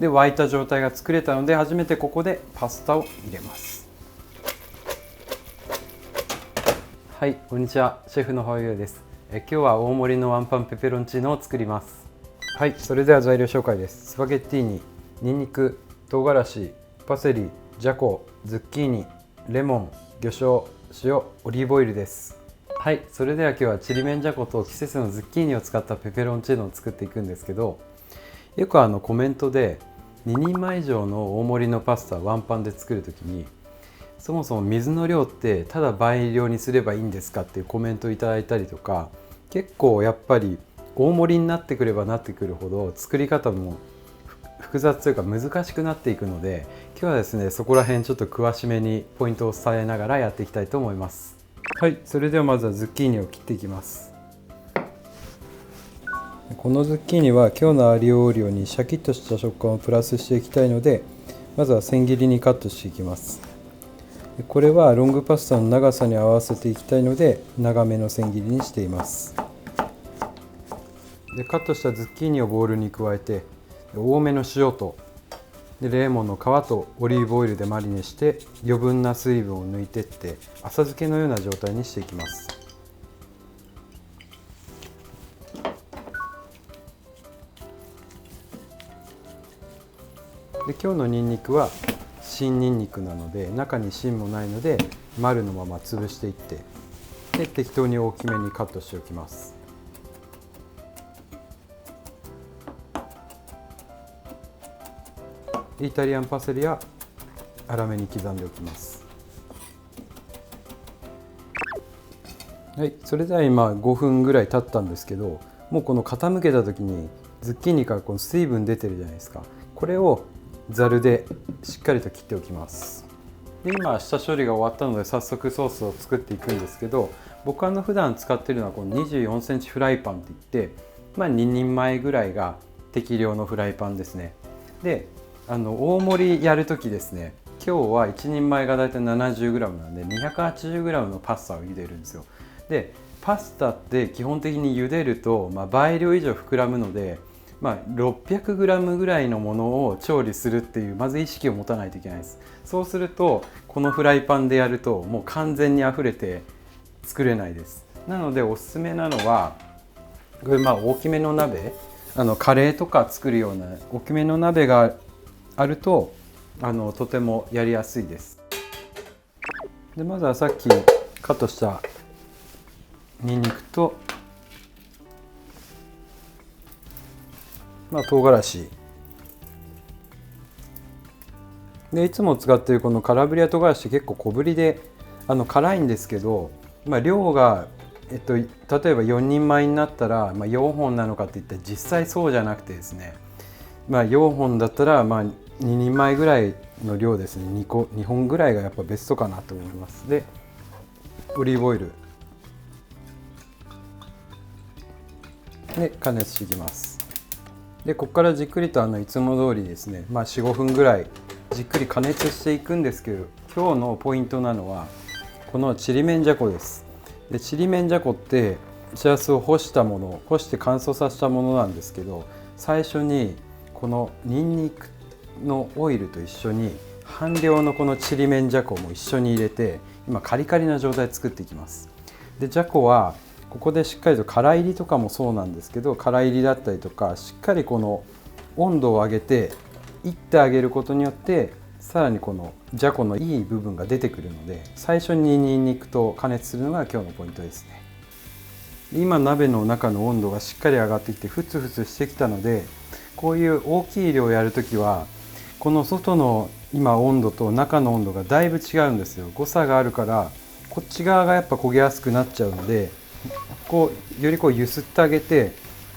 で沸いた状態が作れたので、初めてここでパスタを入れます。はい、こんにちは、シェフのほうゆうです。今日は大盛りのワンパンペペロンチーノを作ります。はい、それでは材料紹介です。スパゲッティーニ、ニンニク、唐辛子、パセリ、じゃこ、ズッキーニ、レモン、魚醤、塩、オリーブオイルです。はい、それでは今日はちりめんじゃこと季節のズッキーニを使ったペペロンチーノを作っていくんですけど、よくコメントで2人前以上の大盛りのパスタワンパンで作るときに、そもそも水の量ってただ倍量にすればいいんですかっていうコメントをいただいたりとか、結構やっぱり大盛りになってくればなってくるほど作り方も複雑というか難しくなっていくので、今日はですねそこら辺ちょっと詳しめにポイントを伝えながらやっていきたいと思います。はい、それではまずはズッキーニを切っていきます。このズッキーニは今日のアリオオリオにシャキッとした食感をプラスしていきたいので、まずは千切りにカットしていきます。これはロングパスタの長さに合わせていきたいので長めの千切りにしています。でカットしたズッキーニをボウルに加えて、多めの塩とレモンの皮とオリーブオイルでマリネして余分な水分を抜いていって浅漬けのような状態にしていきます。で今日のニンニクは新ニンニクなので中に芯もないので丸のまま潰していって、で適当に大きめにカットしておきます。イタリアンパセリは粗めに刻んでおきます。はい、それでは今5分ぐらい経ったんですけど、もうこの傾けた時にズッキーニからこの水分出てるじゃないですか。これをざるでしっかりと切っておきます。で今下処理が終わったので早速ソースを作っていくんですけど、僕普段使っているのはこの24センチフライパンっていって、2人前ぐらいが適量のフライパンですね。で大盛りやるときですね、今日は1人前がだいたい 70g なんで 280g のパスタを茹でるんですよ。でパスタって基本的に茹でると、倍量以上膨らむので、600g ぐらいのものを調理するっていうまず意識を持たないといけないです。そうするとこのフライパンでやるともう完全にあふれて作れないです。なのでおすすめなのはこれ大きめの鍋、カレーとか作るような大きめの鍋があるととてもやりやすいです。でまずはさっきカットしたニンニクと唐辛子で、いつも使っているこのカラブリア唐辛子って結構小ぶりで辛いんですけど、量が、例えば4人前になったら、4本なのかっていったら実際そうじゃなくてですね、4本だったら2人前ぐらいの量ですね。2本ぐらいがやっぱベストかなと思います。でオリーブオイルで加熱していきます。でここからじっくりといつも通りですね、4、5分ぐらいじっくり加熱していくんですけど、今日のポイントなのはこのちりめんじゃこです。でちりめんじゃこってしらすを干して乾燥させたものなんですけど、最初にこのニンニクのオイルと一緒に半量のこのちりめんじゃこも一緒に入れて、今カリカリな状態で作っていきます。でじゃこはここでしっかりと乾入りとかもそうなんですけど、乾入りだったりとかしっかりこの温度を上げていってあげることによってさらにこのじゃこのいい部分が出てくるので、最初にニンニクと加熱するのが今日のポイントですね。今鍋の中の温度がしっかり上がってきてふつふつしてきたので、こういう大きい量をやるときはこの外の今温度と中の温度がだいぶ違うんですよ。誤差があるからこっち側がやっぱ焦げやすくなっちゃうので、より揺すってあげて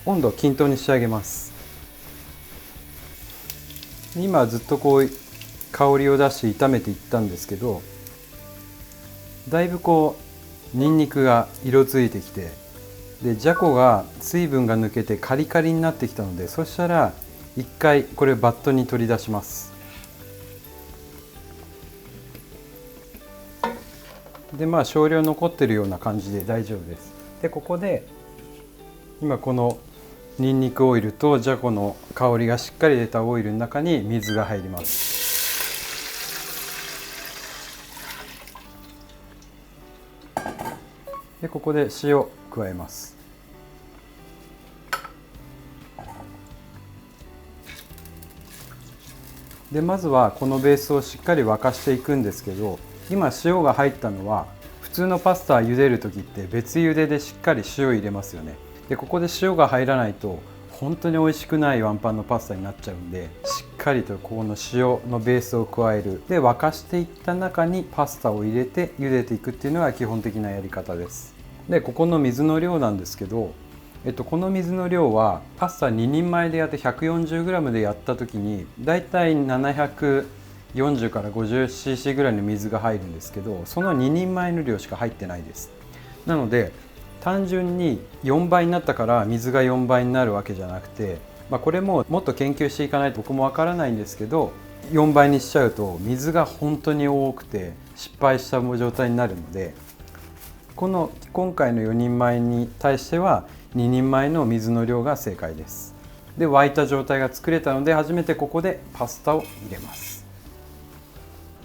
温度を均等に仕上げます。今はずっと香りを出して炒めていったんですけど、だいぶニンニクが色づいてきて、でじゃこが水分が抜けてカリカリになってきたので、そしたら一回これバットに取り出します。で少量残ってるような感じで大丈夫です。でここで今このニンニクオイルとじゃこの香りがしっかり出たオイルの中に水が入ります。でここで塩を加えます。でまずはこのベースをしっかり沸かしていくんですけど、今塩が入ったのは普通のパスタ茹でる時って別茹ででしっかり塩入れますよね。でここで塩が入らないと本当に美味しくないワンパンのパスタになっちゃうんで、しっかりとこの塩のベースを加える。で沸かしていった中にパスタを入れて茹でていくっていうのが基本的なやり方です。でここの水の量なんですけど、この水の量はパスタ2人前でやって 140g でやった時にだいたい740から 50cc ぐらいの水が入るんですけど、その2人前の量しか入ってないです。なので単純に4倍になったから水が4倍になるわけじゃなくて、これももっと研究していかないと僕もわからないんですけど、4倍にしちゃうと水が本当に多くて失敗した状態になるので、今回の4人前に対しては2人前の水の量が正解です。で沸いた状態が作れたので初めてここでパスタを入れます。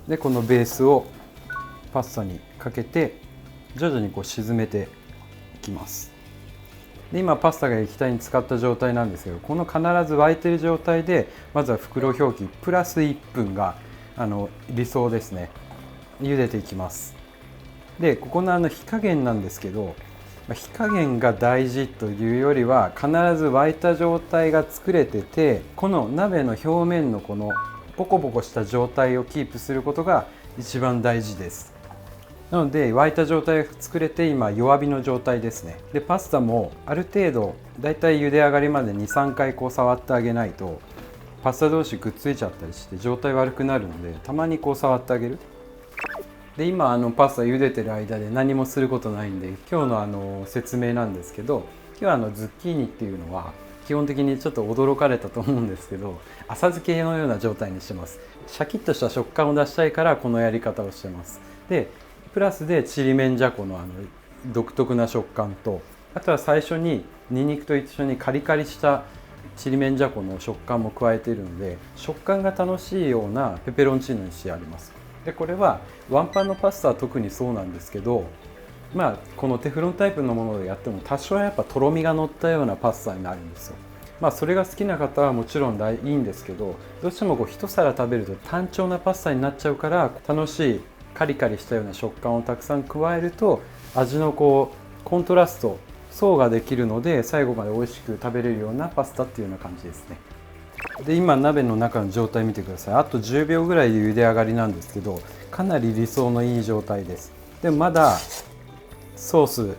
でこのベースをパスタにかけて徐々に沈めていきます。で今パスタが液体に浸かった状態なんですけど、この必ず沸いてる状態でまずは袋表記プラス1分が理想ですね。茹でていきます。でここの火加減なんですけど、火加減が大事というよりは必ず沸いた状態が作れてて、この鍋の表面のこのポコポコした状態をキープすることが一番大事です。なので沸いた状態が作れて今弱火の状態ですね。でパスタもある程度だいたい茹で上がりまで 2,3 回触ってあげないとパスタ同士くっついちゃったりして状態悪くなるので、たまに触ってあげる。で今パスタ茹でてる間で何もすることないんで今日の説明なんですけど、今日はズッキーニっていうのは基本的にちょっと驚かれたと思うんですけど、浅漬けのような状態にしてます。シャキッとした食感を出したいからこのやり方をしてます。でプラスでちりめんじゃこの独特な食感と、あとは最初にニンニクと一緒にカリカリしたちりめんじゃこの食感も加えているので、食感が楽しいようなペペロンチーノにしてあります。でこれはワンパンのパスタは特にそうなんですけど、このテフロンタイプのものでやっても多少はやっぱとろみが乗ったようなパスタになるんですよ。それが好きな方はもちろんいいんですけど、どうしても一皿食べると単調なパスタになっちゃうから、楽しいカリカリしたような食感をたくさん加えると味のコントラスト層ができるので、最後まで美味しく食べれるようなパスタっていうような感じですね。で今鍋の中の状態見てください。あと10秒ぐらいで茹で上がりなんですけど、かなり理想のいい状態です。でもまだソース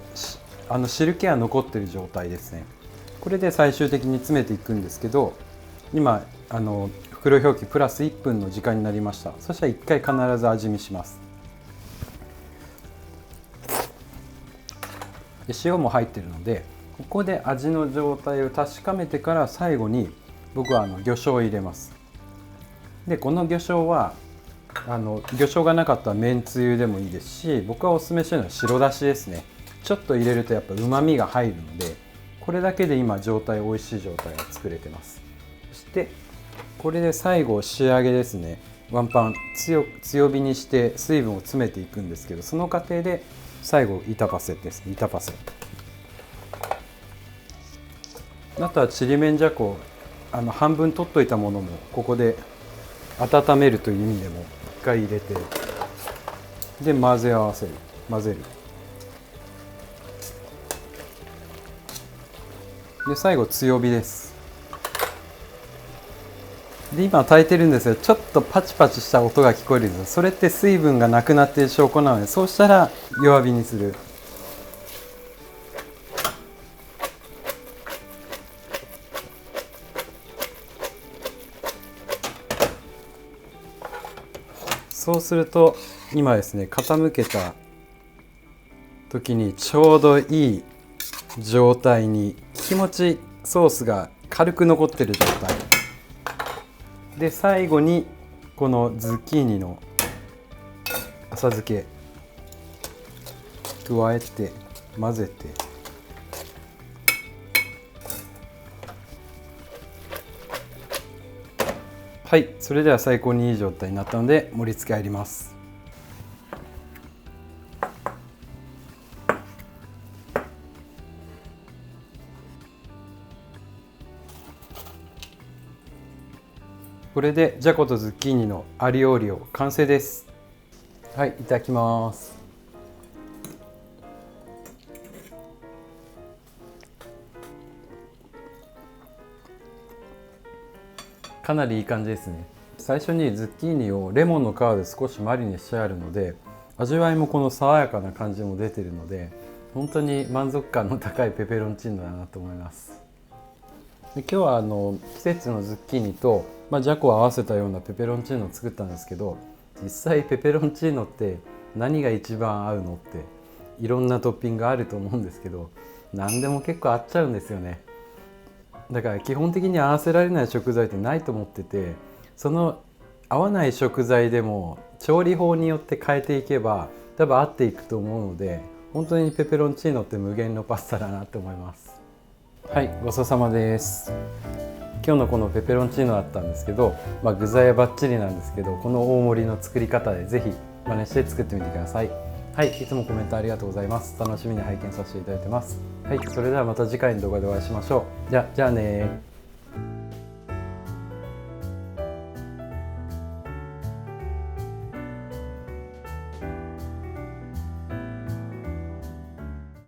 汁気は残ってる状態ですね。これで最終的に詰めていくんですけど、今袋表記プラス1分の時間になりました。そしたら1回必ず味見します。で塩も入ってるのでここで味の状態を確かめてから最後に僕は魚醤を入れます。でこの魚醤は魚醤がなかったらめんつゆでもいいですし、僕はおすすめしてるのは白だしですね。ちょっと入れるとやっぱうまみが入るので、これだけで今美味しい状態が作れてます。そしてこれで最後仕上げですね。ワンパン強火にして水分を詰めていくんですけど、その過程で最後板パセですね。板パセ、あとはちりめんじゃこ半分取っといたものもここで温めるという意味でも一回入れて、で混ぜる。で最後強火です。で今炊いてるんですよ。ちょっとパチパチした音が聞こえるんです。それって水分がなくなっている証拠なので、そうしたら弱火にする。そうすると今ですね、傾けた時にちょうどいい状態に気持ちソースが軽く残ってる状態で、最後にこのズッキーニの浅漬け加えて混ぜて、はい、それでは最高にいい状態になったので盛り付け入ります。これでじゃことズッキーニのアリオーリオ完成です。はい、いただきます。かなりいい感じですね。最初にズッキーニをレモンの皮で少しマリネしてあるので、味わいもこの爽やかな感じも出てるので、本当に満足感の高いペペロンチーノだなと思います。で今日は季節のズッキーニと、じゃこを合わせたようなペペロンチーノを作ったんですけど、実際ペペロンチーノって何が一番合うのっていろんなトッピングあると思うんですけど、何でも結構合っちゃうんですよね。だから基本的に合わせられない食材ってないと思ってて、その合わない食材でも調理法によって変えていけば多分合っていくと思うので、本当にペペロンチーノって無限のパスタだなと思います。はい、ごちそうさまです。今日のこのペペロンチーノだったんですけど、具材はバッチリなんですけど、この大盛りの作り方でぜひ真似して作ってみてください。はい、いつもコメントありがとうございます。楽しみに拝見させていただいてます。はい、それではまた次回の動画でお会いしましょう。じゃあねー。